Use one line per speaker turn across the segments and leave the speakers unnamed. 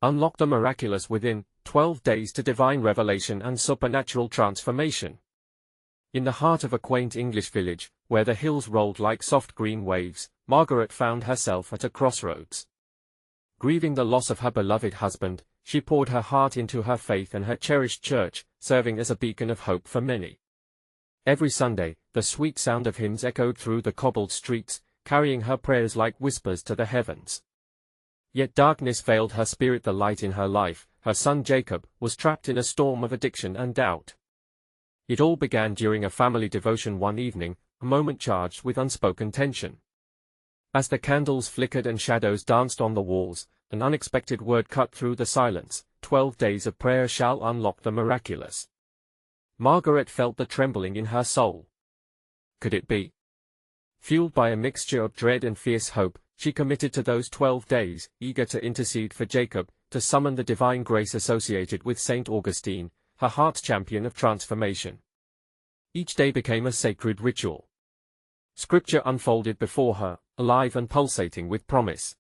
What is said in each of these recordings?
Unlock the miraculous within, 12 days to divine revelation and supernatural transformation. In the heart of a quaint English village, where the hills rolled like soft green waves, Margaret found herself at a crossroads. Grieving the loss of her beloved husband, she poured her heart into her faith and her cherished church, serving as a beacon of hope for many. Every Sunday, the sweet sound of hymns echoed through the cobbled streets, carrying her prayers like whispers to the heavens. Yet darkness veiled her spirit. The light in her life, her son Jacob, was trapped in a storm of addiction and doubt. It all began during a family devotion one evening, a moment charged with unspoken tension. As the candles flickered and shadows danced on the walls, an unexpected word cut through the silence: 12 days of prayer shall unlock the miraculous. Margaret felt the trembling in her soul. Could it be? Fueled by a mixture of dread and fierce hope, she committed to those 12 days, eager to intercede for Jacob, to summon the divine grace associated with Saint Augustine, her heart's champion of transformation. Each day became a sacred ritual. Scripture unfolded before her, alive and pulsating with promise.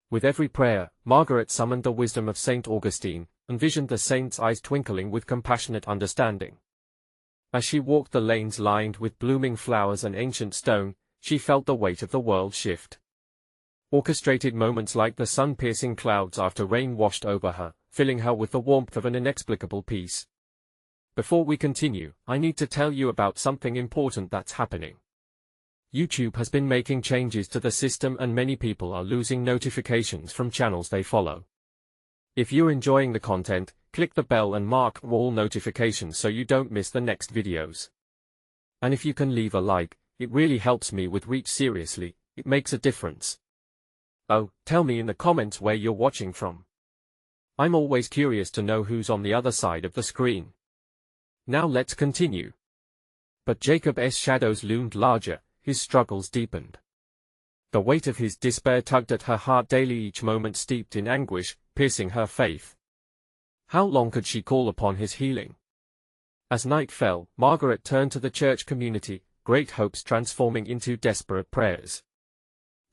With every prayer, Margaret summoned the wisdom of Saint Augustine, and visioned the saint's eyes twinkling with compassionate understanding. As she walked the lanes lined with blooming flowers and ancient stone, she felt the weight of the world shift. Orchestrated moments like the sun-piercing clouds after rain washed over her, filling her with the warmth of an inexplicable peace. Before we continue, I need to tell you about something important that's happening. YouTube has been making changes to the system and many people are losing notifications from channels they follow. If you're enjoying the content, click the bell and mark all notifications so you don't miss the next videos. And if you can leave a like, it really helps me with reach. Seriously, it makes a difference. Oh, tell me in the comments where you're watching from. I'm always curious to know who's on the other side of the screen. Now let's continue. But Jacob's shadows loomed larger, his struggles deepened. The weight of his despair tugged at her heart daily, each moment steeped in anguish, piercing her faith. How long could she call upon his healing? As night fell, Margaret turned to the church community, great hopes transforming into desperate prayers.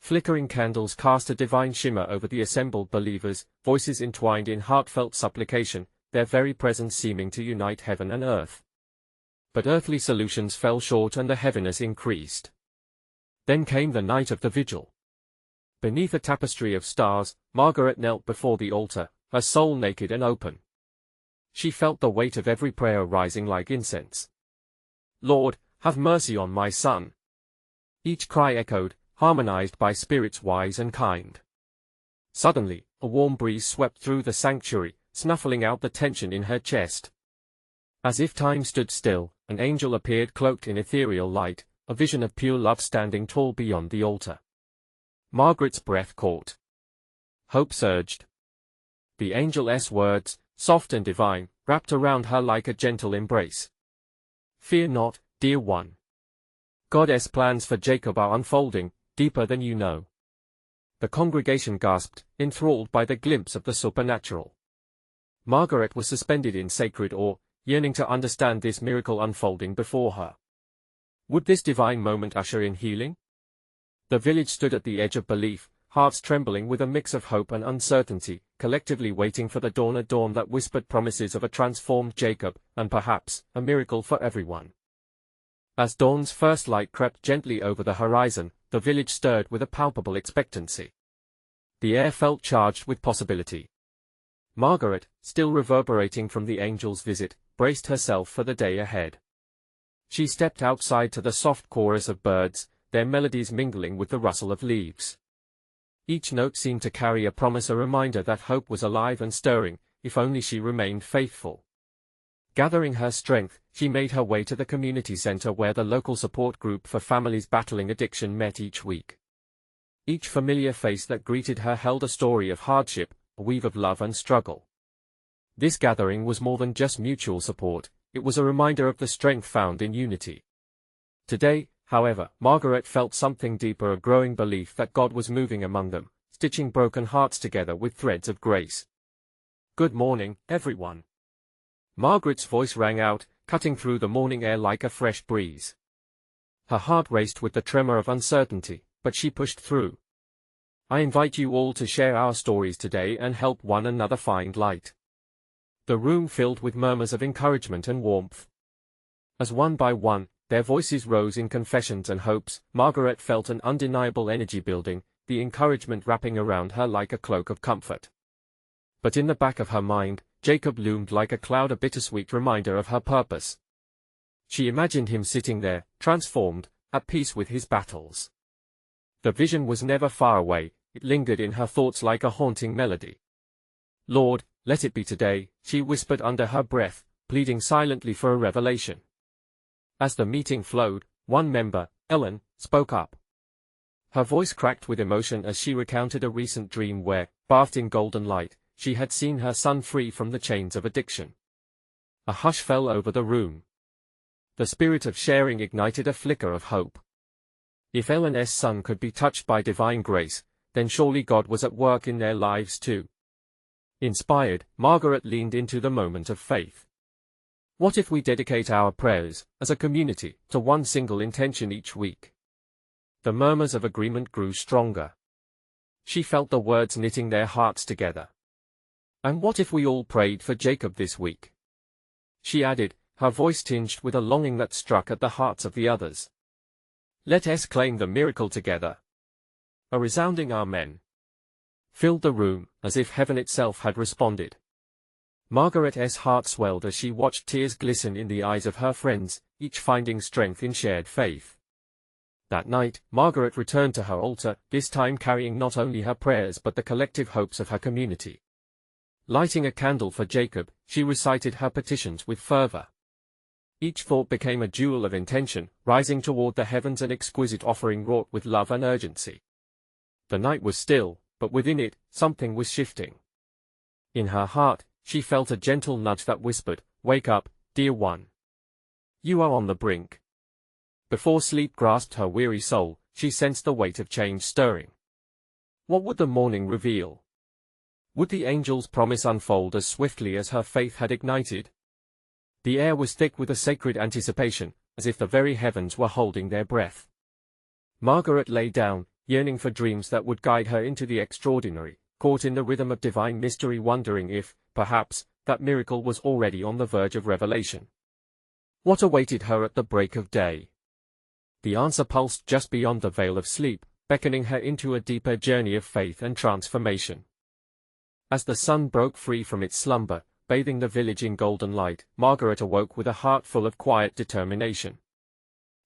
Flickering candles cast a divine shimmer over the assembled believers, voices entwined in heartfelt supplication, their very presence seeming to unite heaven and earth. But earthly solutions fell short and the heaviness increased. Then came the night of the vigil. Beneath a tapestry of stars, Margaret knelt before the altar, her soul naked and open. She felt the weight of every prayer rising like incense. Lord, have mercy on my son. Each cry echoed, harmonized by spirits wise and kind. Suddenly, a warm breeze swept through the sanctuary, snuffling out the tension in her chest. As if time stood still, an angel appeared cloaked in ethereal light, a vision of pure love standing tall beyond the altar. Margaret's breath caught. Hope surged. The angel's words, soft and divine, wrapped around her like a gentle embrace. Fear not, dear one. God's plans for Jacob are unfolding, deeper than you know. The congregation gasped, enthralled by the glimpse of the supernatural. Margaret was suspended in sacred awe, yearning to understand this miracle unfolding before her. Would this divine moment usher in healing? The village stood at the edge of belief, hearts trembling with a mix of hope and uncertainty, collectively waiting for the dawn, a dawn that whispered promises of a transformed Jacob, and perhaps, a miracle for everyone. As dawn's first light crept gently over the horizon, the village stirred with a palpable expectancy. The air felt charged with possibility. Margaret, still reverberating from the angel's visit, braced herself for the day ahead. She stepped outside to the soft chorus of birds, their melodies mingling with the rustle of leaves. Each note seemed to carry a promise, a reminder that hope was alive and stirring, if only she remained faithful. Gathering her strength, she made her way to the community center where the local support group for families battling addiction met each week. Each familiar face that greeted her held a story of hardship, a weave of love and struggle. This gathering was more than just mutual support, it was a reminder of the strength found in unity. Today, however, Margaret felt something deeper, a growing belief that God was moving among them, stitching broken hearts together with threads of grace. Good morning, everyone. Margaret's voice rang out, cutting through the morning air like a fresh breeze. Her heart raced with the tremor of uncertainty, but she pushed through. I invite you all to share our stories today and help one another find light. The room filled with murmurs of encouragement and warmth. As one by one, their voices rose in confessions and hopes, Margaret felt an undeniable energy building, the encouragement wrapping around her like a cloak of comfort. But in the back of her mind, Jacob loomed like a cloud, a bittersweet reminder of her purpose. She imagined him sitting there, transformed, at peace with his battles. The vision was never far away, it lingered in her thoughts like a haunting melody. Lord, let it be today, she whispered under her breath, pleading silently for a revelation. As the meeting flowed, one member, Ellen, spoke up. Her voice cracked with emotion as she recounted a recent dream where, bathed in golden light, she had seen her son free from the chains of addiction. A hush fell over the room. The spirit of sharing ignited a flicker of hope. If Ellen's son could be touched by divine grace, then surely God was at work in their lives too. Inspired, Margaret leaned into the moment of faith. What if we dedicate our prayers, as a community, to one single intention each week? The murmurs of agreement grew stronger. She felt the words knitting their hearts together. And what if we all prayed for Jacob this week? She added, her voice tinged with a longing that struck at the hearts of the others. Let us claim the miracle together. A resounding amen filled the room, as if heaven itself had responded. Margaret's heart swelled as she watched tears glisten in the eyes of her friends, each finding strength in shared faith. That night, Margaret returned to her altar, this time carrying not only her prayers but the collective hopes of her community. Lighting a candle for Jacob, she recited her petitions with fervor. Each thought became a jewel of intention, rising toward the heavens, an exquisite offering wrought with love and urgency. The night was still, but within it, something was shifting. In her heart, she felt a gentle nudge that whispered, "Wake up, dear one. You are on the brink." Before sleep grasped her weary soul, she sensed the weight of change stirring. What would the morning reveal? Would the angel's promise unfold as swiftly as her faith had ignited? The air was thick with a sacred anticipation, as if the very heavens were holding their breath. Margaret lay down, yearning for dreams that would guide her into the extraordinary, caught in the rhythm of divine mystery, wondering if, perhaps, that miracle was already on the verge of revelation. What awaited her at the break of day? The answer pulsed just beyond the veil of sleep, beckoning her into a deeper journey of faith and transformation. As the sun broke free from its slumber, bathing the village in golden light, Margaret awoke with a heart full of quiet determination.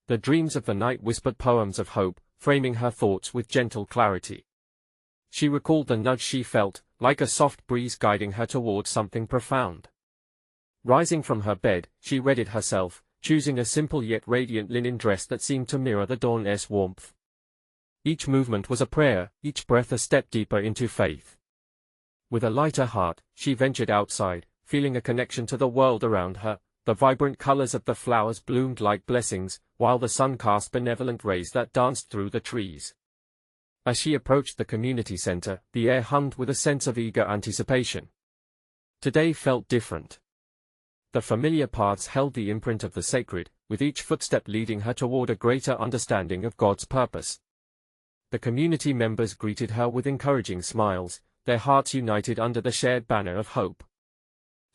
The dreams of the night whispered poems of hope, framing her thoughts with gentle clarity. She recalled the nudge she felt, like a soft breeze guiding her towards something profound. Rising from her bed, she readied herself, choosing a simple yet radiant linen dress that seemed to mirror the dawn's warmth. Each movement was a prayer, each breath a step deeper into faith. With a lighter heart, she ventured outside, feeling a connection to the world around her. The vibrant colors of the flowers bloomed like blessings, while the sun cast benevolent rays that danced through the trees. As she approached the community center, the air hummed with a sense of eager anticipation. Today felt different. The familiar paths held the imprint of the sacred, with each footstep leading her toward a greater understanding of God's purpose. The community members greeted her with encouraging smiles, their hearts united under the shared banner of hope.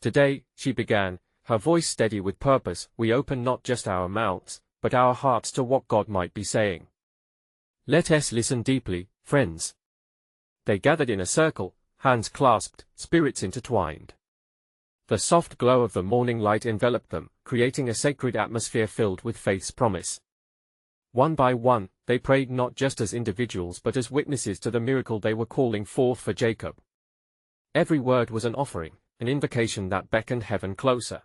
Today, she began, her voice steady with purpose, we open not just our mouths, but our hearts to what God might be saying. Let us listen deeply, friends. They gathered in a circle, hands clasped, spirits intertwined. The soft glow of the morning light enveloped them, creating a sacred atmosphere filled with faith's promise. One by one, they prayed not just as individuals but as witnesses to the miracle they were calling forth for Jacob. Every word was an offering, an invocation that beckoned heaven closer.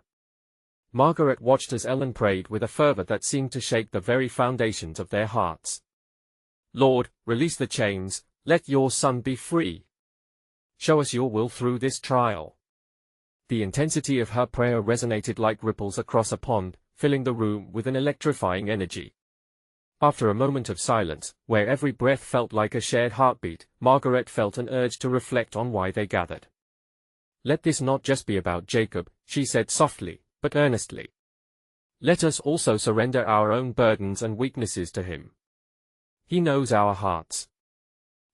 Margaret watched as Ellen prayed with a fervor that seemed to shake the very foundations of their hearts. Lord, release the chains, let your son be free. Show us your will through this trial. The intensity of her prayer resonated like ripples across a pond, filling the room with an electrifying energy. After a moment of silence, where every breath felt like a shared heartbeat, Margaret felt an urge to reflect on why they gathered. Let this not just be about Jacob, she said softly, but earnestly. Let us also surrender our own burdens and weaknesses to him. He knows our hearts.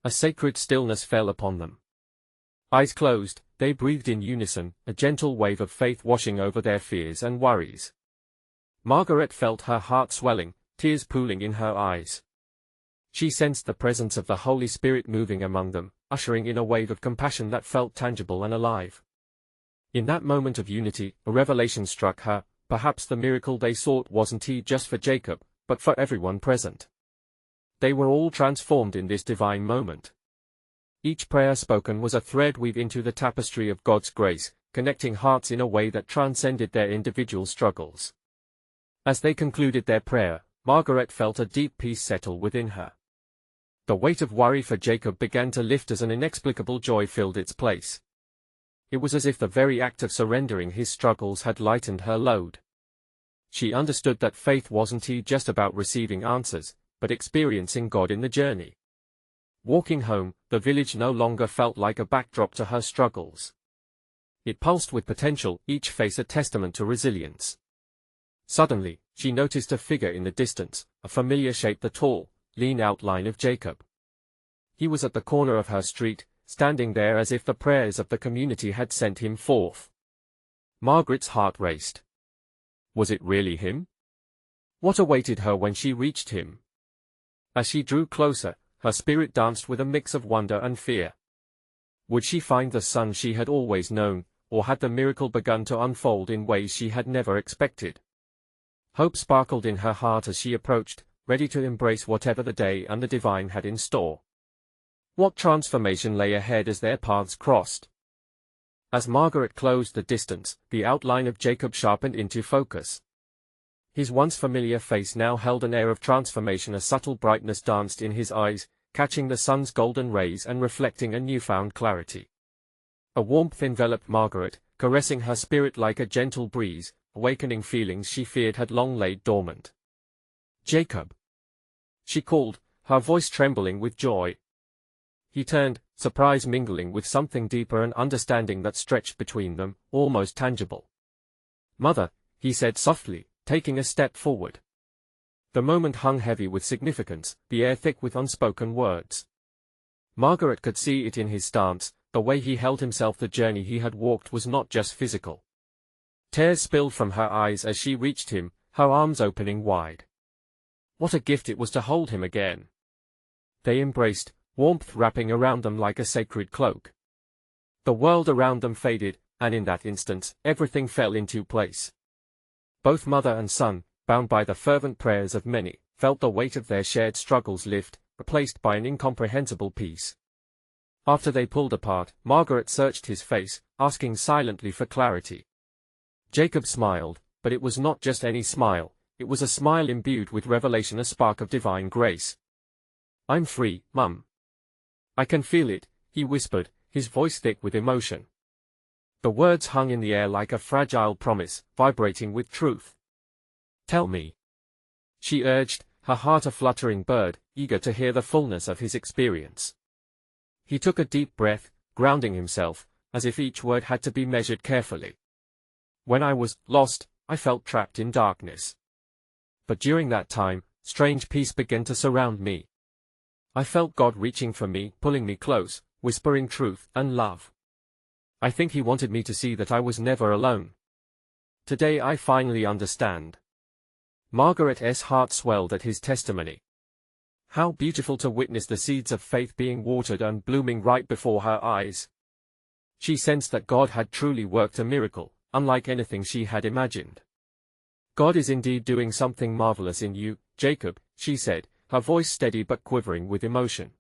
A sacred stillness fell upon them. Eyes closed, they breathed in unison, a gentle wave of faith washing over their fears and worries. Margaret felt her heart swelling, tears pooling in her eyes. She sensed the presence of the Holy Spirit moving among them, ushering in a wave of compassion that felt tangible and alive. In that moment of unity, a revelation struck her. Perhaps the miracle they sought wasn't just for Jacob, but for everyone present. They were all transformed in this divine moment. Each prayer spoken was a thread weave into the tapestry of God's grace, connecting hearts in a way that transcended their individual struggles. As they concluded their prayer, Margaret felt a deep peace settle within her. The weight of worry for Jacob began to lift as an inexplicable joy filled its place. It was as if the very act of surrendering his struggles had lightened her load. She understood that faith wasn't just about receiving answers, but experiencing God in the journey. Walking home, the village no longer felt like a backdrop to her struggles. It pulsed with potential, each face a testament to resilience. Suddenly, she noticed a figure in the distance, a familiar shape, the tall, lean outline of Jacob. He was at the corner of her street, standing there as if the prayers of the community had sent him forth. Margaret's heart raced. Was it really him? What awaited her when she reached him? As she drew closer, her spirit danced with a mix of wonder and fear. Would she find the son she had always known, or had the miracle begun to unfold in ways she had never expected? Hope sparkled in her heart as she approached, ready to embrace whatever the day and the divine had in store. What transformation lay ahead as their paths crossed? As Margaret closed the distance, the outline of Jacob sharpened into focus. His once familiar face now held an air of transformation. A subtle brightness danced in his eyes, catching the sun's golden rays and reflecting a newfound clarity. A warmth enveloped Margaret, caressing her spirit like a gentle breeze, awakening feelings she feared had long laid dormant. "Jacob!" she called, her voice trembling with joy. He turned, surprise mingling with something deeper, an understanding that stretched between them, almost tangible. "Mother," he said softly, taking a step forward. The moment hung heavy with significance, the air thick with unspoken words. Margaret could see it in his stance, the way he held himself. The journey he had walked was not just physical. Tears spilled from her eyes as she reached him, her arms opening wide. What a gift it was to hold him again. They embraced, warmth wrapping around them like a sacred cloak. The world around them faded, and in that instant, everything fell into place. Both mother and son, bound by the fervent prayers of many, felt the weight of their shared struggles lift, replaced by an incomprehensible peace. After they pulled apart, Margaret searched his face, asking silently for clarity. Jacob smiled, but it was not just any smile, it was a smile imbued with revelation, a spark of divine grace. "I'm free, Mum. I can feel it," he whispered, his voice thick with emotion. The words hung in the air like a fragile promise, vibrating with truth. "Tell me," she urged, her heart a fluttering bird, eager to hear the fullness of his experience. He took a deep breath, grounding himself, as if each word had to be measured carefully. "When I was lost, I felt trapped in darkness. But during that time, strange peace began to surround me. I felt God reaching for me, pulling me close, whispering truth and love. I think He wanted me to see that I was never alone. Today I finally understand." Margaret's heart swelled at his testimony. How beautiful to witness the seeds of faith being watered and blooming right before her eyes. She sensed that God had truly worked a miracle, unlike anything she had imagined. "God is indeed doing something marvelous in you, Jacob," she said, her voice steady but quivering with emotion.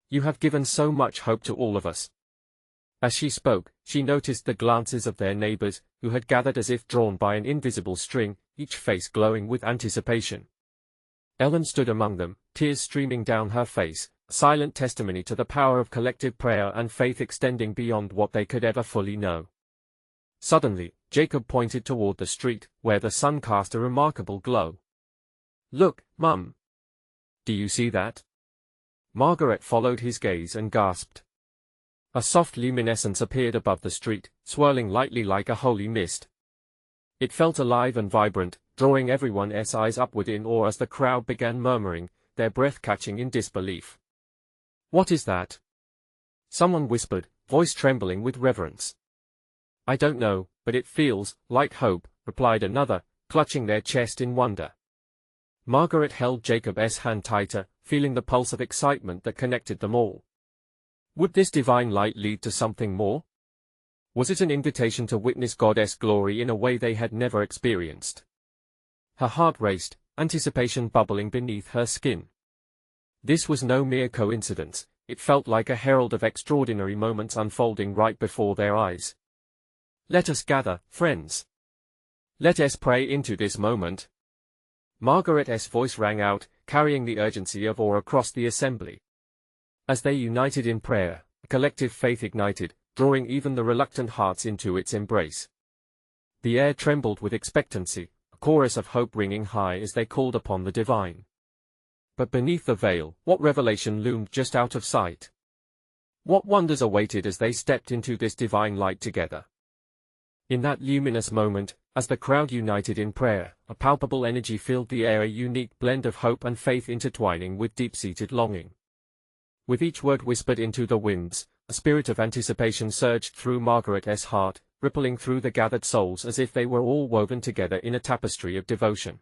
"You have given so much hope to all of us." As she spoke, she noticed the glances of their neighbors, who had gathered as if drawn by an invisible string, each face glowing with anticipation. Ellen stood among them, tears streaming down her face, a silent testimony to the power of collective prayer and faith extending beyond what they could ever fully know. Suddenly, Jacob pointed toward the street, where the sun cast a remarkable glow. "Look, Mum. Do you see that?" Margaret followed his gaze and gasped. A soft luminescence appeared above the street, swirling lightly like a holy mist. It felt alive and vibrant, drawing everyone's eyes upward in awe as the crowd began murmuring, their breath catching in disbelief. What is that? Someone whispered, voice trembling with reverence. I don't know, but it feels like hope, replied another, clutching their chest in wonder. Margaret held Jacob's hand tighter, feeling the pulse of excitement that connected them all. Would this divine light lead to something more? Was it an invitation to witness God's glory in a way they had never experienced? Her heart raced, anticipation bubbling beneath her skin. This was no mere coincidence, it felt like a herald of extraordinary moments unfolding right before their eyes. Let us gather, friends. Let us pray into this moment. Margaret's voice rang out, carrying the urgency of awe across the assembly. As they united in prayer, a collective faith ignited, drawing even the reluctant hearts into its embrace. The air trembled with expectancy, a chorus of hope ringing high as they called upon the divine. But beneath the veil, what revelation loomed just out of sight? What wonders awaited as they stepped into this divine light together? In that luminous moment, as the crowd united in prayer, a palpable energy filled the air, a unique blend of hope and faith intertwining with deep-seated longing. With each word whispered into the winds, a spirit of anticipation surged through Margaret's heart, rippling through the gathered souls as if they were all woven together in a tapestry of devotion.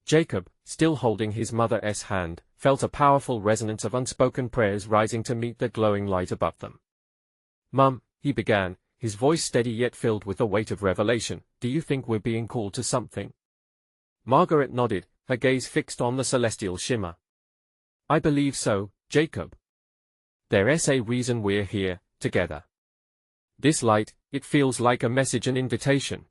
Jacob, still holding his mother's hand, felt a powerful resonance of unspoken prayers rising to meet the glowing light above them. Mum, he began, his voice steady yet filled with the weight of revelation, do you think we're being called to something? Margaret nodded, her gaze fixed on the celestial shimmer. I believe so, Jacob. There's a reason we're here, together. This light, it feels like a message, an invitation.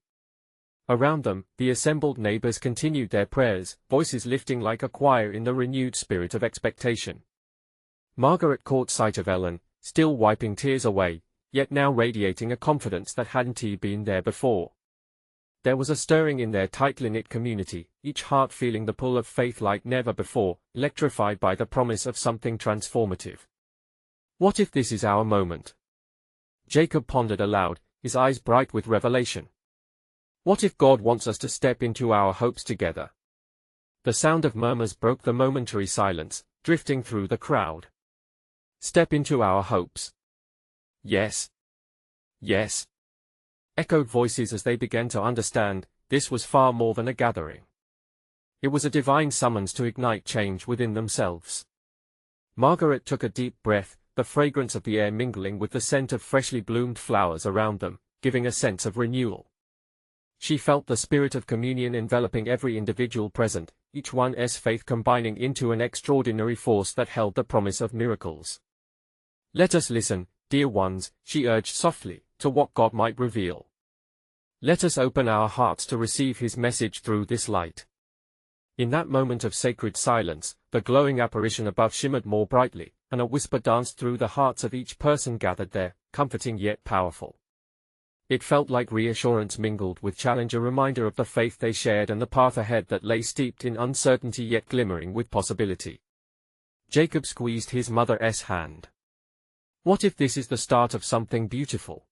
Around them, the assembled neighbors continued their prayers, voices lifting like a choir in the renewed spirit of expectation. Margaret caught sight of Ellen, still wiping tears away, yet now radiating a confidence that hadn't been there before. There was a stirring in their tightly-knit community, each heart feeling the pull of faith like never before, electrified by the promise of something transformative. What if this is our moment? Jacob pondered aloud, his eyes bright with revelation. What if God wants us to step into our hopes together? The sound of murmurs broke the momentary silence, drifting through the crowd. Step into our hopes. Yes. Yes. Echoed voices as they began to understand, this was far more than a gathering. It was a divine summons to ignite change within themselves. Margaret took a deep breath, the fragrance of the air mingling with the scent of freshly bloomed flowers around them, giving a sense of renewal. She felt the spirit of communion enveloping every individual present, each one's faith combining into an extraordinary force that held the promise of miracles. Let us listen, dear ones, she urged softly, to what God might reveal. Let us open our hearts to receive His message through this light. In that moment of sacred silence, the glowing apparition above shimmered more brightly, and a whisper danced through the hearts of each person gathered there, comforting yet powerful. It felt like reassurance mingled with challenge, a reminder of the faith they shared and the path ahead that lay steeped in uncertainty yet glimmering with possibility. Jacob squeezed his mother's hand. What if this is the start of something beautiful?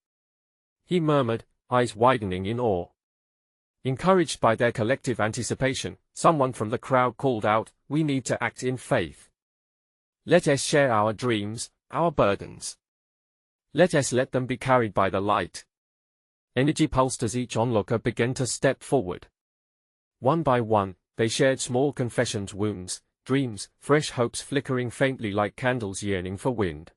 He murmured, eyes widening in awe. Encouraged by their collective anticipation, someone from the crowd called out, we need to act in faith. Let us share our dreams, our burdens. Let us let them be carried by the light. Energy pulsed as each onlooker began to step forward. One by one, they shared small confessions, wounds, dreams, fresh hopes flickering faintly like candles yearning for wind.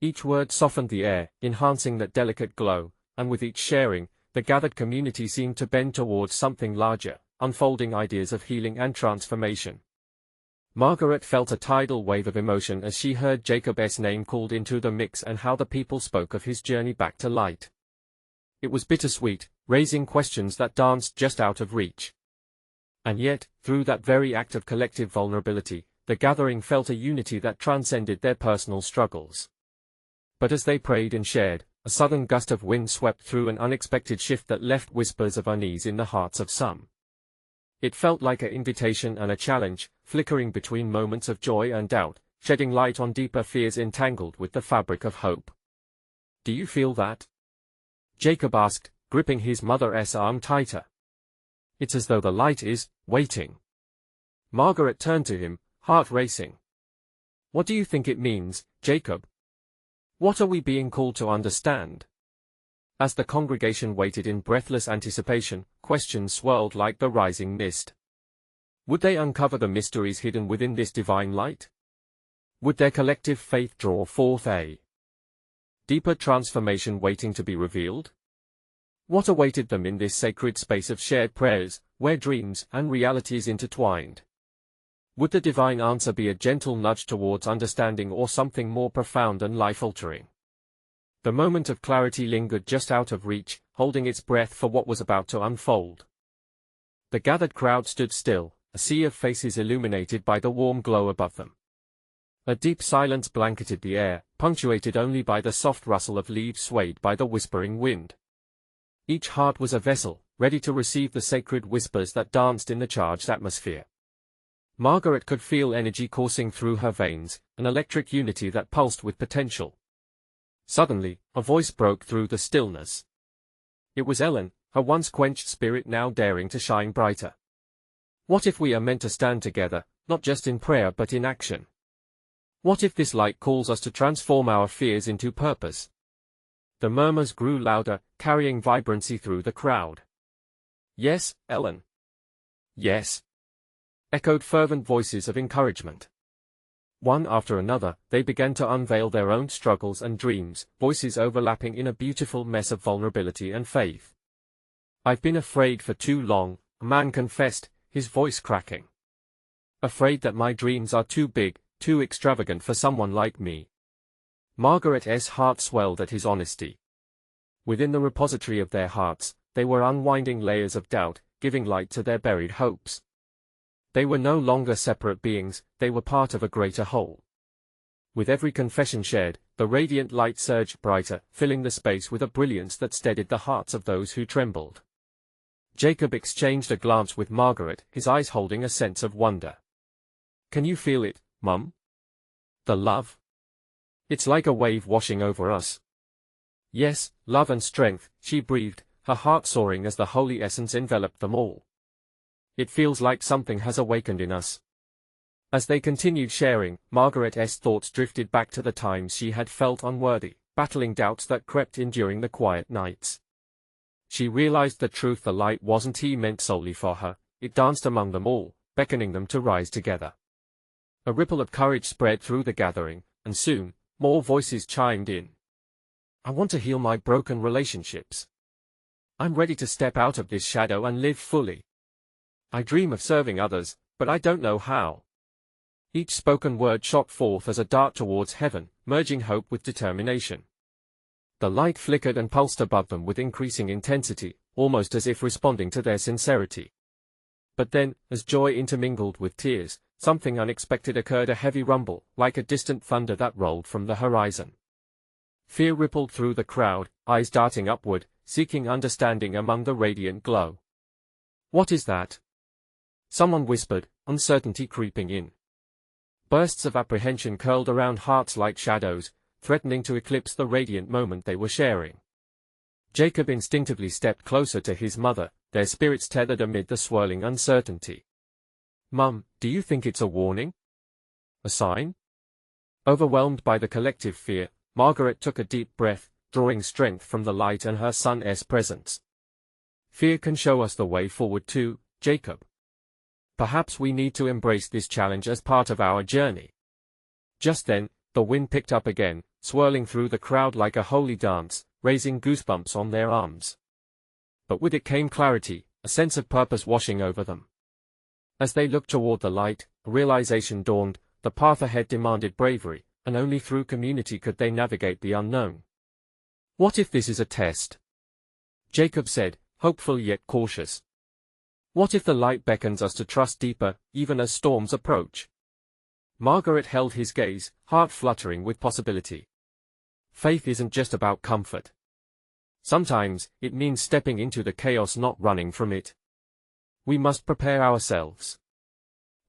Each word softened the air, enhancing that delicate glow, and with each sharing, the gathered community seemed to bend towards something larger, unfolding ideas of healing and transformation. Margaret felt a tidal wave of emotion as she heard Jacob's name called into the mix and how the people spoke of his journey back to light. It was bittersweet, raising questions that danced just out of reach. And yet, through that very act of collective vulnerability, the gathering felt a unity that transcended their personal struggles. But as they prayed and shared, a sudden gust of wind swept through, an unexpected shift that left whispers of unease in the hearts of some. It felt like an invitation and a challenge, flickering between moments of joy and doubt, shedding light on deeper fears entangled with the fabric of hope. Do you feel that? Jacob asked, gripping his mother's arm tighter. It's as though the light is waiting. Margaret turned to him, heart racing. What do you think it means, Jacob? What are we being called to understand? As the congregation waited in breathless anticipation, questions swirled like the rising mist. Would they uncover the mysteries hidden within this divine light? Would their collective faith draw forth a deeper transformation waiting to be revealed? What awaited them in this sacred space of shared prayers, where dreams and realities intertwined? Would the divine answer be a gentle nudge towards understanding or something more profound and life-altering? The moment of clarity lingered just out of reach, holding its breath for what was about to unfold. The gathered crowd stood still, a sea of faces illuminated by the warm glow above them. A deep silence blanketed the air, punctuated only by the soft rustle of leaves swayed by the whispering wind. Each heart was a vessel, ready to receive the sacred whispers that danced in the charged atmosphere. Margaret could feel energy coursing through her veins, an electric unity that pulsed with potential. Suddenly, a voice broke through the stillness. It was Ellen, her once quenched spirit now daring to shine brighter. What if we are meant to stand together, not just in prayer but in action? What if this light calls us to transform our fears into purpose? The murmurs grew louder, carrying vibrancy through the crowd. Yes, Ellen. Yes. Echoed fervent voices of encouragement. One after another, they began to unveil their own struggles and dreams, voices overlapping in a beautiful mess of vulnerability and faith. I've been afraid for too long, a man confessed, his voice cracking. Afraid that my dreams are too big, too extravagant for someone like me. Margaret's heart swelled at his honesty. Within the repository of their hearts, they were unwinding layers of doubt, giving light to their buried hopes. They were no longer separate beings, they were part of a greater whole. With every confession shared, the radiant light surged brighter, filling the space with a brilliance that steadied the hearts of those who trembled. Jacob exchanged a glance with Margaret, his eyes holding a sense of wonder. Can you feel it, Mum? The love? It's like a wave washing over us. Yes, love and strength, she breathed, her heart soaring as the holy essence enveloped them all. It feels like something has awakened in us. As they continued sharing, Margaret's thoughts drifted back to the times she had felt unworthy, battling doubts that crept in during the quiet nights. She realized the truth: the light wasn't meant solely for her, it danced among them all, beckoning them to rise together. A ripple of courage spread through the gathering, and soon, more voices chimed in. I want to heal my broken relationships. I'm ready to step out of this shadow and live fully. I dream of serving others, but I don't know how. Each spoken word shot forth as a dart towards heaven, merging hope with determination. The light flickered and pulsed above them with increasing intensity, almost as if responding to their sincerity. But then, as joy intermingled with tears, something unexpected occurred: a heavy rumble, like a distant thunder that rolled from the horizon. Fear rippled through the crowd, eyes darting upward, seeking understanding among the radiant glow. What is that? Someone whispered, uncertainty creeping in. Bursts of apprehension curled around hearts like shadows, threatening to eclipse the radiant moment they were sharing. Jacob instinctively stepped closer to his mother, their spirits tethered amid the swirling uncertainty. Mum, do you think it's a warning? A sign? Overwhelmed by the collective fear, Margaret took a deep breath, drawing strength from the light and her son's presence. Fear can show us the way forward too, Jacob. Perhaps we need to embrace this challenge as part of our journey. Just then, the wind picked up again, swirling through the crowd like a holy dance, raising goosebumps on their arms. But with it came clarity, a sense of purpose washing over them. As they looked toward the light, a realization dawned: the path ahead demanded bravery, and only through community could they navigate the unknown. What if this is a test? Jacob said, hopeful yet cautious. What if the light beckons us to trust deeper, even as storms approach? Margaret held his gaze, heart fluttering with possibility. Faith isn't just about comfort. Sometimes, it means stepping into the chaos, not running from it. We must prepare ourselves.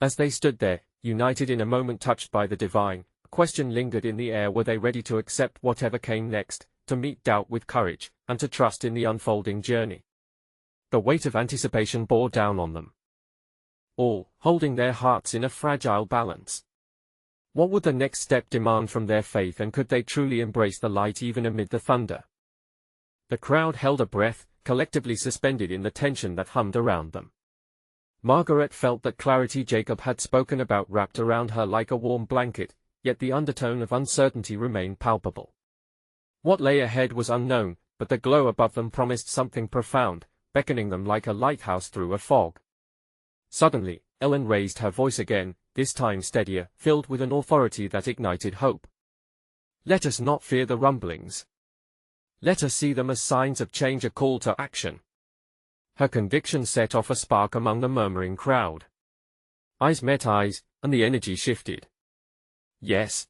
As they stood there, united in a moment touched by the divine, a question lingered in the air: were they ready to accept whatever came next, to meet doubt with courage, and to trust in the unfolding journey? The weight of anticipation bore down on them. All, holding their hearts in a fragile balance. What would the next step demand from their faith, and could they truly embrace the light even amid the thunder? The crowd held a breath, collectively suspended in the tension that hummed around them. Margaret felt that clarity Jacob had spoken about wrapped around her like a warm blanket, yet the undertone of uncertainty remained palpable. What lay ahead was unknown, but the glow above them promised something profound, beckoning them like a lighthouse through a fog. Suddenly, Ellen raised her voice again, this time steadier, filled with an authority that ignited hope. Let us not fear the rumblings. Let us see them as signs of change, a call to action. Her conviction set off a spark among the murmuring crowd. Eyes met eyes, and the energy shifted. Yes.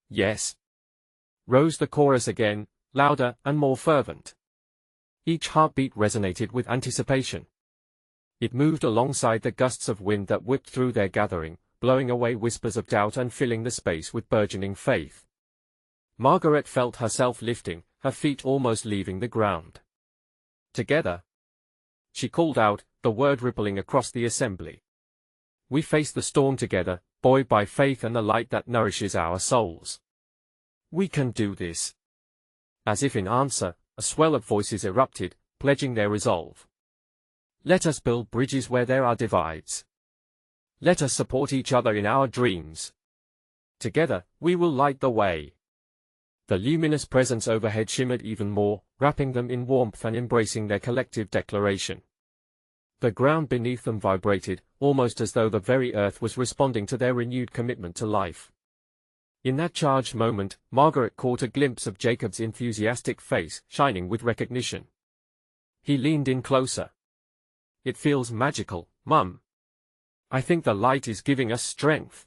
Yes. Rose the chorus again, louder and more fervent. Each heartbeat resonated with anticipation. It moved alongside the gusts of wind that whipped through their gathering, blowing away whispers of doubt and filling the space with burgeoning faith. Margaret felt herself lifting, her feet almost leaving the ground. Together, she called out, the word rippling across the assembly. We face the storm together, buoyed by faith and the light that nourishes our souls. We can do this. As if in answer, a swell of voices erupted, pledging their resolve. Let us build bridges where there are divides. Let us support each other in our dreams. Together, we will light the way. The luminous presence overhead shimmered even more, wrapping them in warmth and embracing their collective declaration. The ground beneath them vibrated, almost as though the very earth was responding to their renewed commitment to life. In that charged moment, Margaret caught a glimpse of Jacob's enthusiastic face, shining with recognition. He leaned in closer. It feels magical, Mum. I think the light is giving us strength.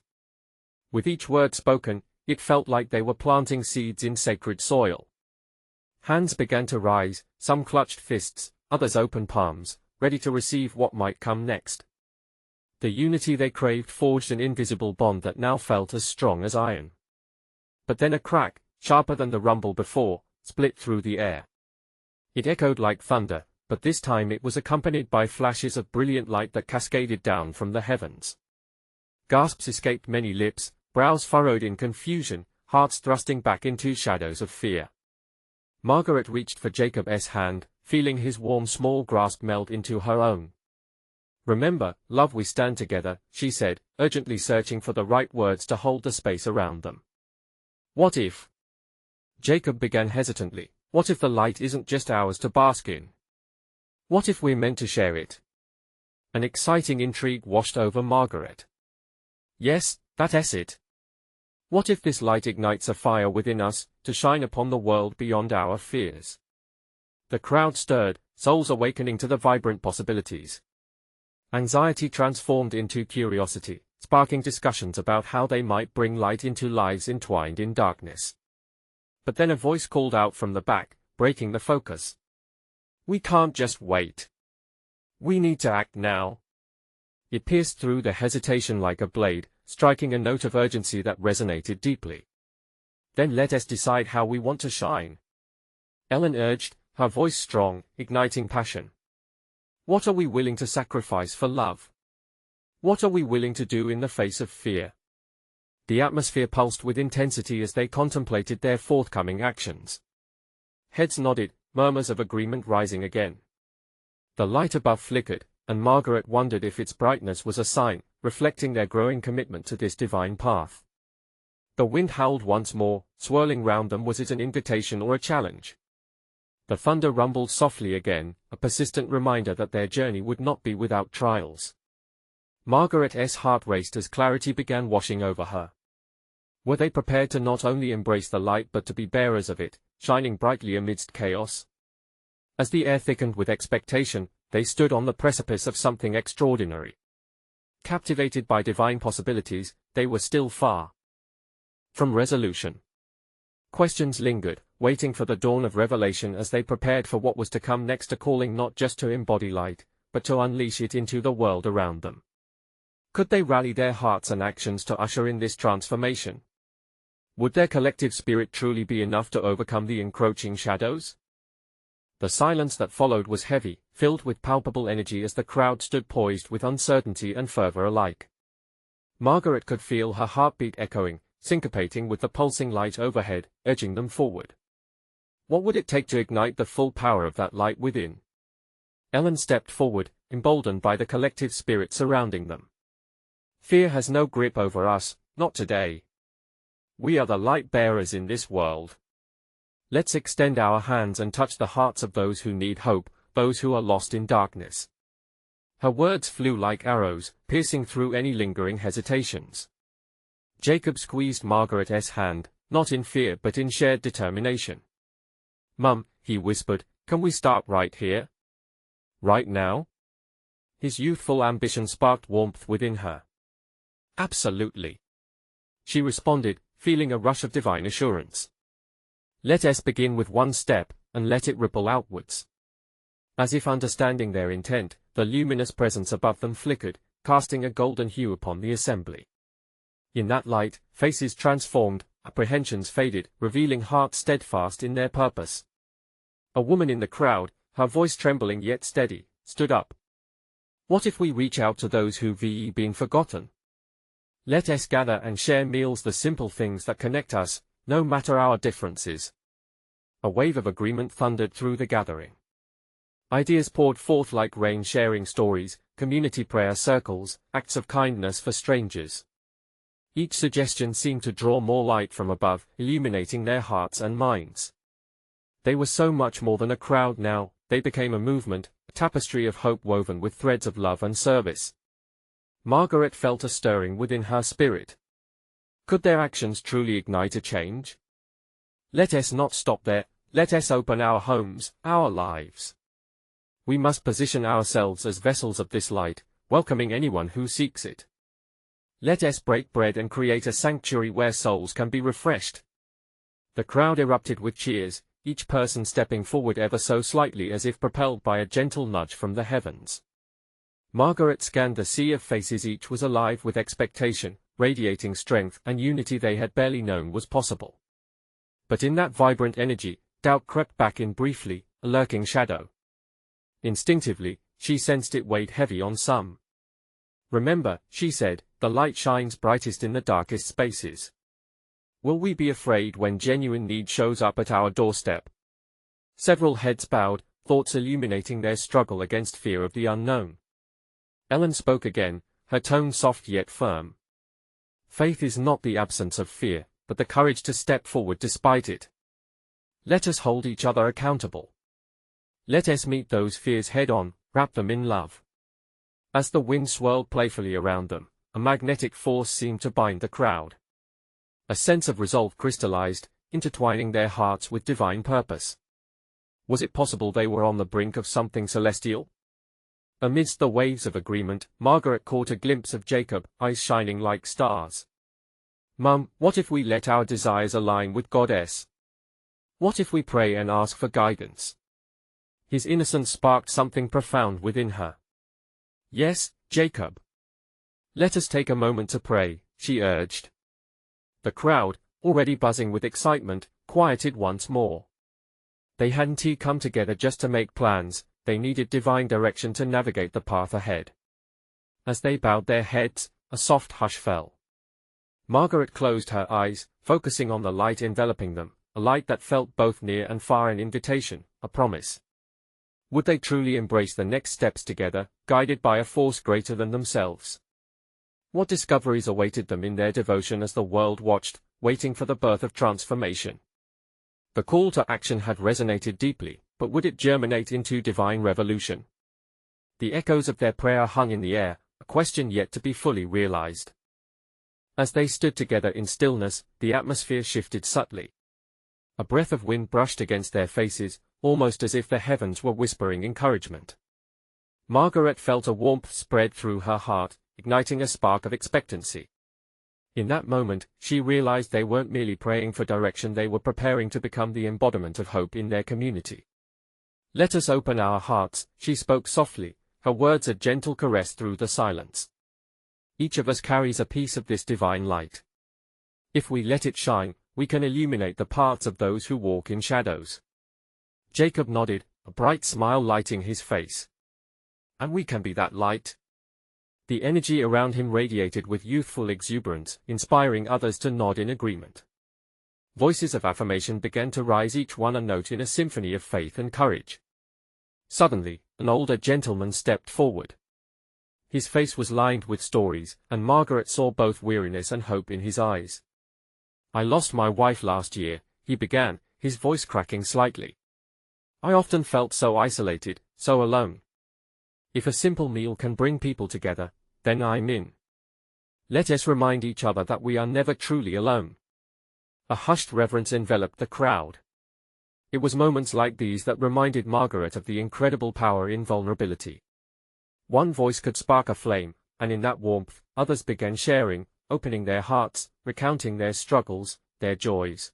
With each word spoken, it felt like they were planting seeds in sacred soil. Hands began to rise, some clutched fists, others open palms, ready to receive what might come next. The unity they craved forged an invisible bond that now felt as strong as iron. But then a crack, sharper than the rumble before, split through the air. It echoed like thunder, but this time it was accompanied by flashes of brilliant light that cascaded down from the heavens. Gasps escaped many lips, brows furrowed in confusion, hearts thrusting back into shadows of fear. Margaret reached for Jacob's hand, feeling his warm small grasp melt into her own. Remember, love, we stand together, she said, urgently searching for the right words to hold the space around them. What if? Jacob began hesitantly. What if the light isn't just ours to bask in? What if we're meant to share it? An exciting intrigue washed over Margaret. Yes, that's it. What if this light ignites a fire within us, to shine upon the world beyond our fears? The crowd stirred, souls awakening to the vibrant possibilities. Anxiety transformed into curiosity, sparking discussions about how they might bring light into lives entwined in darkness. But then a voice called out from the back, breaking the focus. We can't just wait. We need to act now. It pierced through the hesitation like a blade, striking a note of urgency that resonated deeply. Then let us decide how we want to shine. Ellen urged, her voice strong, igniting passion. What are we willing to sacrifice for love? What are we willing to do in the face of fear? The atmosphere pulsed with intensity as they contemplated their forthcoming actions. Heads nodded, murmurs of agreement rising again. The light above flickered, and Margaret wondered if its brightness was a sign, reflecting their growing commitment to this divine path. The wind howled once more, swirling round them. Was it an invitation or a challenge? The thunder rumbled softly again, a persistent reminder that their journey would not be without trials. Margaret's heart raced as clarity began washing over her. Were they prepared to not only embrace the light but to be bearers of it, shining brightly amidst chaos? As the air thickened with expectation, they stood on the precipice of something extraordinary. Captivated by divine possibilities, they were still far from resolution. Questions lingered, waiting for the dawn of revelation as they prepared for what was to come next, a calling not just to embody light, but to unleash it into the world around them. Could they rally their hearts and actions to usher in this transformation? Would their collective spirit truly be enough to overcome the encroaching shadows? The silence that followed was heavy, filled with palpable energy as the crowd stood poised with uncertainty and fervor alike. Margaret could feel her heartbeat echoing, syncopating with the pulsing light overhead, edging them forward. What would it take to ignite the full power of that light within? Ellen stepped forward, emboldened by the collective spirit surrounding them. Fear has no grip over us, not today. We are the light bearers in this world. Let's extend our hands and touch the hearts of those who need hope, those who are lost in darkness. Her words flew like arrows, piercing through any lingering hesitations. Jacob squeezed Margaret's hand, not in fear but in shared determination. "Mum," he whispered, "can we start right here? Right now?" His youthful ambition sparked warmth within her. "Absolutely," she responded, feeling a rush of divine assurance. "Let us begin with one step, and let it ripple outwards." As if understanding their intent, the luminous presence above them flickered, casting a golden hue upon the assembly. In that light, faces transformed, apprehensions faded, revealing hearts steadfast in their purpose. A woman in the crowd, her voice trembling yet steady, stood up. "What if we reach out to those who've been forgotten? Let us gather and share meals, the simple things that connect us, no matter our differences." A wave of agreement thundered through the gathering. Ideas poured forth like rain, sharing stories, community prayer circles, acts of kindness for strangers. Each suggestion seemed to draw more light from above, illuminating their hearts and minds. They were so much more than a crowd now, they became a movement, a tapestry of hope woven with threads of love and service. Margaret felt a stirring within her spirit. Could their actions truly ignite a change? Let us not stop there, let us open our homes, our lives. We must position ourselves as vessels of this light, welcoming anyone who seeks it. Let us break bread and create a sanctuary where souls can be refreshed. The crowd erupted with cheers, each person stepping forward ever so slightly as if propelled by a gentle nudge from the heavens. Margaret scanned the sea of faces, each was alive with expectation, radiating strength and unity they had barely known was possible. But in that vibrant energy, doubt crept back in briefly, a lurking shadow. Instinctively, she sensed it weighed heavy on some. "Remember," she said, "the light shines brightest in the darkest spaces. Will we be afraid when genuine need shows up at our doorstep?" Several heads bowed, thoughts illuminating their struggle against fear of the unknown. Ellen spoke again, her tone soft yet firm. "Faith is not the absence of fear, but the courage to step forward despite it. Let us hold each other accountable. Let us meet those fears head-on, wrap them in love." As the wind swirled playfully around them, a magnetic force seemed to bind the crowd. A sense of resolve crystallized, intertwining their hearts with divine purpose. Was it possible they were on the brink of something celestial? Amidst the waves of agreement, Margaret caught a glimpse of Jacob, eyes shining like stars. "Mum, what if we let our desires align with Goddess? What if we pray and ask for guidance?" His innocence sparked something profound within her. "Yes, Jacob. Let us take a moment to pray," she urged. The crowd, already buzzing with excitement, quieted once more. They hadn't come together just to make plans, they needed divine direction to navigate the path ahead. As they bowed their heads, a soft hush fell. Margaret closed her eyes, focusing on the light enveloping them, a light that felt both near and far, an invitation, a promise. Would they truly embrace the next steps together, guided by a force greater than themselves? What discoveries awaited them in their devotion as the world watched, waiting for the birth of transformation? The call to action had resonated deeply, but would it germinate into divine revolution? The echoes of their prayer hung in the air, a question yet to be fully realized. As they stood together in stillness, the atmosphere shifted subtly. A breath of wind brushed against their faces, almost as if the heavens were whispering encouragement. Margaret felt a warmth spread through her heart, igniting a spark of expectancy. In that moment, she realized they weren't merely praying for direction, they were preparing to become the embodiment of hope in their community. "Let us open our hearts," she spoke softly, her words a gentle caress through the silence. "Each of us carries a piece of this divine light. If we let it shine, we can illuminate the paths of those who walk in shadows." Jacob nodded, a bright smile lighting his face. "And we can be that light." The energy around him radiated with youthful exuberance, inspiring others to nod in agreement. Voices of affirmation began to rise, each one a note in a symphony of faith and courage. Suddenly, an older gentleman stepped forward. His face was lined with stories, and Margaret saw both weariness and hope in his eyes. "I lost my wife last year," he began, his voice cracking slightly. "I often felt so isolated, so alone. If a simple meal can bring people together, then I'm in. Let us remind each other that we are never truly alone." A hushed reverence enveloped the crowd. It was moments like these that reminded Margaret of the incredible power in vulnerability. One voice could spark a flame, and in that warmth, others began sharing, opening their hearts, recounting their struggles, their joys.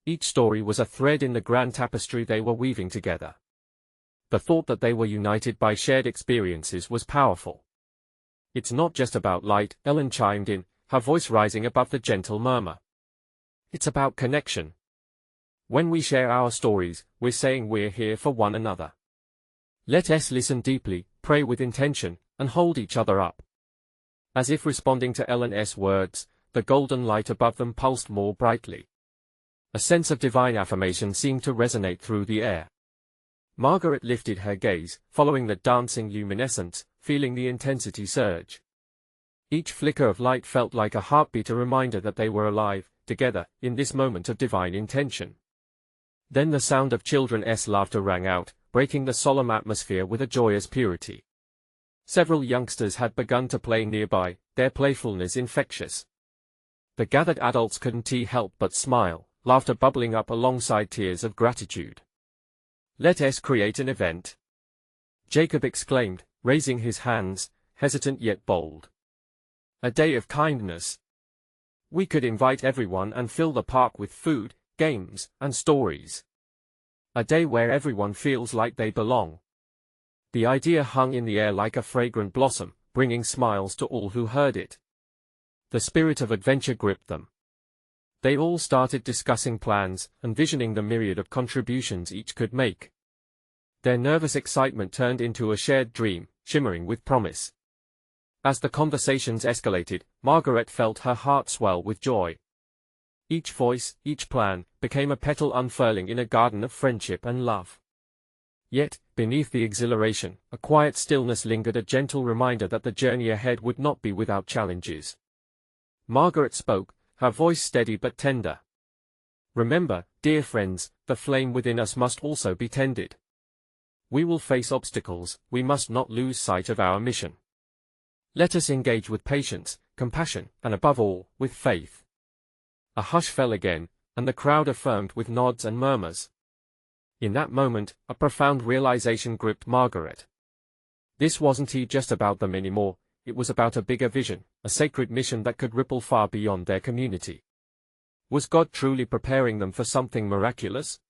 Each story was a thread in the grand tapestry they were weaving together. The thought that they were united by shared experiences was powerful. "It's not just about light," Ellen chimed in, her voice rising above the gentle murmur. "It's about connection. When we share our stories, we're saying we're here for one another. Let us listen deeply, pray with intention, and hold each other up." As if responding to Ellen's words, the golden light above them pulsed more brightly. A sense of divine affirmation seemed to resonate through the air. Margaret lifted her gaze, following the dancing luminescence, feeling the intensity surge. Each flicker of light felt like a heartbeat, a reminder that they were alive, together, in this moment of divine intention. Then the sound of children's laughter rang out, breaking the solemn atmosphere with a joyous purity. Several youngsters had begun to play nearby, their playfulness infectious. The gathered adults couldn't help but smile, laughter bubbling up alongside tears of gratitude. "Let us create an event," Jacob exclaimed, raising his hands, hesitant yet bold. "A day of kindness. We could invite everyone and fill the park with food, games, and stories. A day where everyone feels like they belong." The idea hung in the air like a fragrant blossom, bringing smiles to all who heard it. The spirit of adventure gripped them. They all started discussing plans, envisioning the myriad of contributions each could make. Their nervous excitement turned into a shared dream, shimmering with promise. As the conversations escalated, Margaret felt her heart swell with joy. Each voice, each plan, became a petal unfurling in a garden of friendship and love. Yet, beneath the exhilaration, a quiet stillness lingered, a gentle reminder that the journey ahead would not be without challenges. Margaret spoke, her voice steady but tender. "Remember, dear friends, the flame within us must also be tended. We will face obstacles, we must not lose sight of our mission. Let us engage with patience, compassion, and above all, with faith." A hush fell again, and the crowd affirmed with nods and murmurs. In that moment, a profound realization gripped Margaret. This wasn't just about them anymore, it was about a bigger vision, a sacred mission that could ripple far beyond their community. Was God truly preparing them for something miraculous?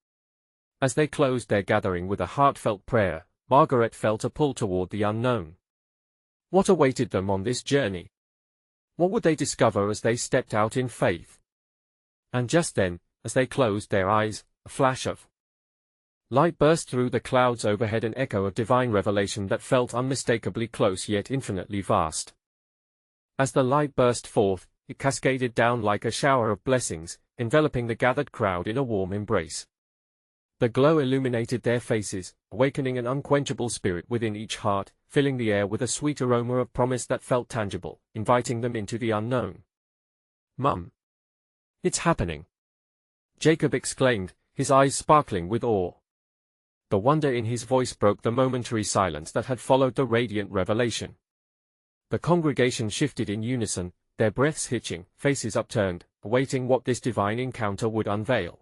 As they closed their gathering with a heartfelt prayer, Margaret felt a pull toward the unknown. What awaited them on this journey? What would they discover as they stepped out in faith? And just then, as they closed their eyes, a flash of light burst through the clouds overhead, an echo of divine revelation that felt unmistakably close yet infinitely vast. As the light burst forth, it cascaded down like a shower of blessings, enveloping the gathered crowd in a warm embrace. The glow illuminated their faces, awakening an unquenchable spirit within each heart, filling the air with a sweet aroma of promise that felt tangible, inviting them into the unknown. "Mum! It's happening!" Jacob exclaimed, his eyes sparkling with awe. The wonder in his voice broke the momentary silence that had followed the radiant revelation. The congregation shifted in unison, their breaths hitching, faces upturned, awaiting what this divine encounter would unveil.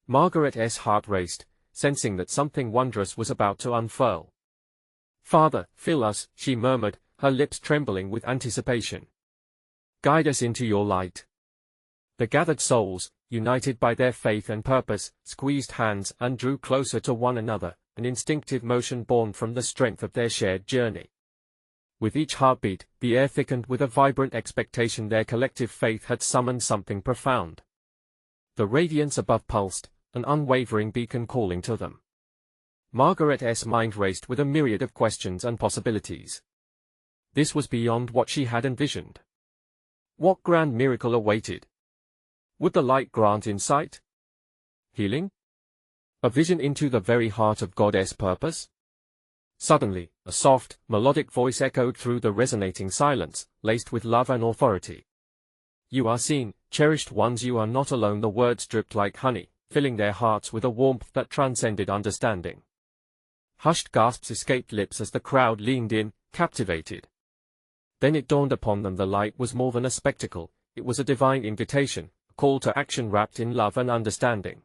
Margaret's heart raced, sensing that something wondrous was about to unfurl. "Father, fill us," she murmured, her lips trembling with anticipation. "Guide us into your light." The gathered souls, united by their faith and purpose, squeezed hands and drew closer to one another, an instinctive motion born from the strength of their shared journey. With each heartbeat, the air thickened with a vibrant expectation. Their collective faith had summoned something profound. The radiance above pulsed, an unwavering beacon calling to them. Margaret's mind raced with a myriad of questions and possibilities. This was beyond what she had envisioned. What grand miracle awaited? Would the light grant insight? Healing? A vision into the very heart of Goddess purpose? Suddenly, a soft, melodic voice echoed through the resonating silence, laced with love and authority. You are seen, cherished ones, you are not alone. The words dripped like honey, filling their hearts with a warmth that transcended understanding. Hushed gasps escaped lips as the crowd leaned in, captivated. Then it dawned upon them the light was more than a spectacle, it was a divine invitation, a call to action wrapped in love and understanding.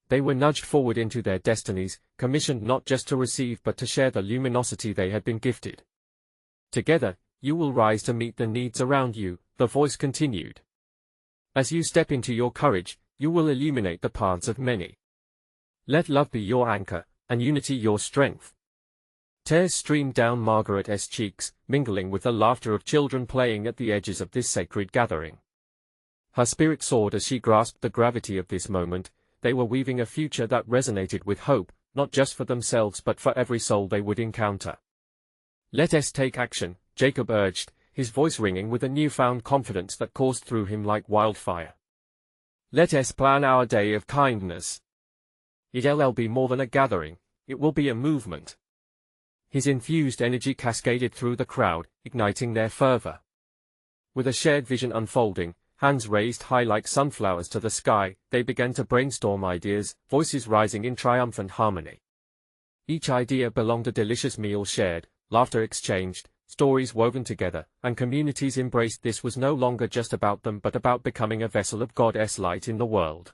They were nudged forward into their destinies, commissioned not just to receive but to share the luminosity they had been gifted. Together, you will rise to meet the needs around you, the voice continued. As you step into your courage, you will illuminate the paths of many. Let love be your anchor, and unity your strength. Tears streamed down Margaret's cheeks, mingling with the laughter of children playing at the edges of this sacred gathering. Her spirit soared as she grasped the gravity of this moment. They were weaving a future that resonated with hope, not just for themselves but for every soul they would encounter. Let us take action, Jacob urged, his voice ringing with a newfound confidence that coursed through him like wildfire. Let us plan our day of kindness. It'll be more than a gathering, it will be a movement. His infused energy cascaded through the crowd, igniting their fervor. With a shared vision unfolding, hands raised high like sunflowers to the sky, they began to brainstorm ideas, voices rising in triumphant harmony. Each idea belonged a delicious meal shared, laughter exchanged, stories woven together, and communities embraced. This was no longer just about them but about becoming a vessel of Goddess light in the world.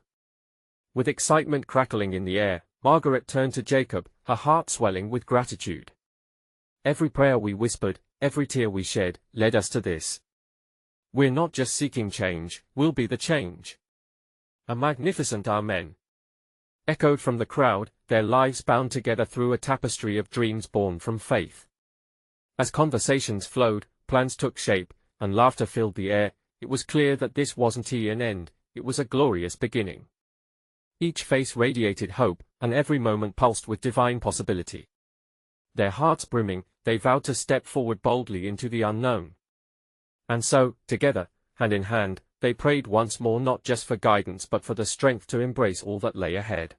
With excitement crackling in the air, Margaret turned to Jacob, her heart swelling with gratitude. Every prayer we whispered, every tear we shed, led us to this. We're not just seeking change, we'll be the change. A magnificent Amen echoed from the crowd, their lives bound together through a tapestry of dreams born from faith. As conversations flowed, plans took shape, and laughter filled the air, it was clear that this wasn't an end, it was a glorious beginning. Each face radiated hope, and every moment pulsed with divine possibility. Their hearts brimming, they vowed to step forward boldly into the unknown. And so, together, hand in hand, they prayed once more, not just for guidance but for the strength to embrace all that lay ahead.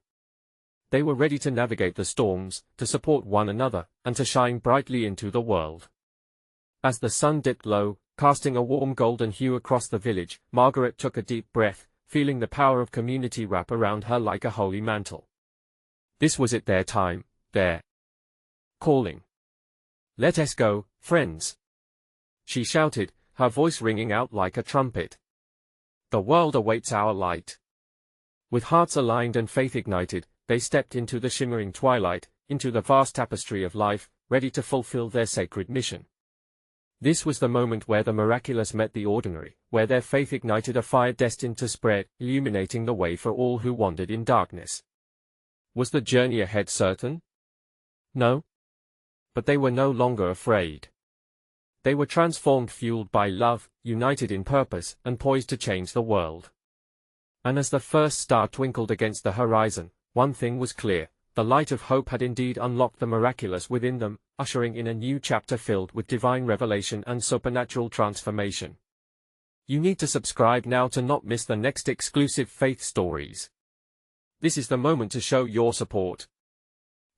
They were ready to navigate the storms, to support one another, and to shine brightly into the world. As the sun dipped low, casting a warm golden hue across the village, Margaret took a deep breath, feeling the power of community wrap around her like a holy mantle. This was it, their time, their calling. Let us go, friends, she shouted, her voice ringing out like a trumpet. The world awaits our light. With hearts aligned and faith ignited, they stepped into the shimmering twilight, into the vast tapestry of life, ready to fulfill their sacred mission. This was the moment where the miraculous met the ordinary, where their faith ignited a fire destined to spread, illuminating the way for all who wandered in darkness. Was the journey ahead certain? No. But they were no longer afraid. They were transformed, fueled by love, united in purpose, and poised to change the world. And as the first star twinkled against the horizon, one thing was clear, the light of hope had indeed unlocked the miraculous within them, ushering in a new chapter filled with divine revelation and supernatural transformation. You need to subscribe now to not miss the next exclusive faith stories. This is the moment to show your support.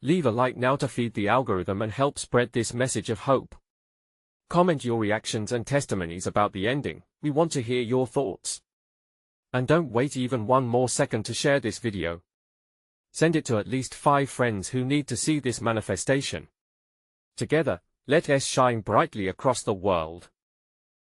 Leave a like now to feed the algorithm and help spread this message of hope. Comment your reactions and testimonies about the ending, we want to hear your thoughts. And don't wait even one more second to share this video. Send it to at least 5 friends who need to see this manifestation. Together, let us shine brightly across the world.